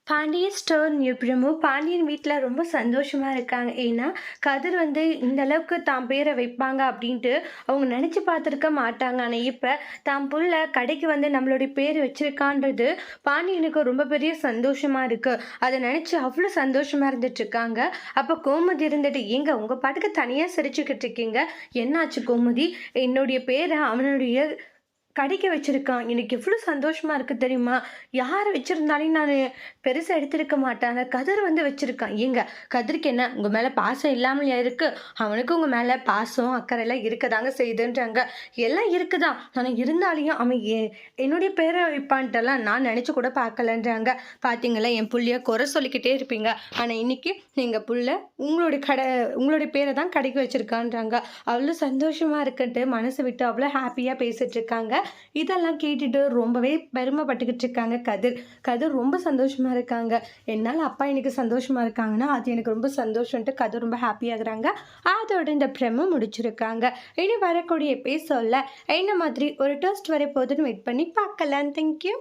Pandian store new promo Pandian வீட்டில் ரொம்ப சந்தோஷமா இருக்காங்க. ஏன்னா, கதிர் இந்த அளவுக்கு தான் பேரை வைப்பாங்க அப்படின்ட்டு அவங்க நினச்சி பார்த்துருக்க மாட்டாங்க. ஆனால் இப்போ தான் புள்ள கடைக்கு நம்மளுடைய பேர் வச்சிருக்கான்றது பாண்டியனுக்கு ரொம்ப பெரிய சந்தோஷமா இருக்கு. அதை நினச்சி அவ்வளோ சந்தோஷமா இருந்துட்டு இருக்காங்க. அப்போ கோமதி இருந்துட்டு, ஏங்க உங்கள் பாட்டுக்கு தனியாக சிரிச்சுக்கிட்டு இருக்கீங்க, என்னாச்சு கோமதி? என்னுடைய பேரை அவனுடைய கடைக்கு வச்சிருக்கான். எனக்கு எவ்வளோ சந்தோஷமா இருக்கு தெரியுமா? யார் வச்சிருந்தாலும் நான் பெருசா எடுத்திருக்க மாட்டேன். ஆனா கதிர் வச்சிருக்கான். ஏங்க கதிருக்கு என்ன உங்க மேல பாசம் இல்லாமலையா இருக்கு? அவனுக்கு உங்க மேல பாசம், அக்கறைலாம் இருக்கதாங்க செய்யுதுன்றாங்க. எல்லாம் இருக்குதான். ஆனா இருந்தாலும் அவன் என்னுடைய பேர வைப்பான்ட்டெல்லாம் நான் நெனச்சு கூட பார்க்கலன்றாங்க. பார்த்தீங்களா, என் புள்ளைய குறை சொல்லிக்கிட்டே இருப்பீங்க. ஆனா இன்னைக்கு எங்க புள்ள உங்களுடைய பேர தான் கடைக்கு வச்சிருக்கான்றாங்க. அவ்வளோ சந்தோஷமா இருக்குன்ட்டு மனசு விட்டு அவ்வளோ ஹாப்பியா பேசிட்டு இருக்காங்க. இதெல்லாம் கேட்டுட்டு ரொம்பவே பெருமைப்பட்டுக்கிட்டு இருக்காங்க கதிர். கதிர் ரொம்ப சந்தோஷமா இருக்காங்க. என்னால அப்பா எனக்கு சந்தோஷமா இருக்காங்கன்னா அது எனக்கு ரொம்ப சந்தோஷம்ன்ட்டு கதிர் ரொம்ப ஹாப்பியாகுறாங்க. அதோட இந்த ப்ரெமோ முடிச்சிருக்காங்க. இனி வரக்கூடிய எபிசோட்ல என்ன மாதிரி ஒரு ட்விஸ்ட் வரப்போகுதுன்னு வெயிட் பண்ணி பார்க்கலாம். தேங்க்யூ.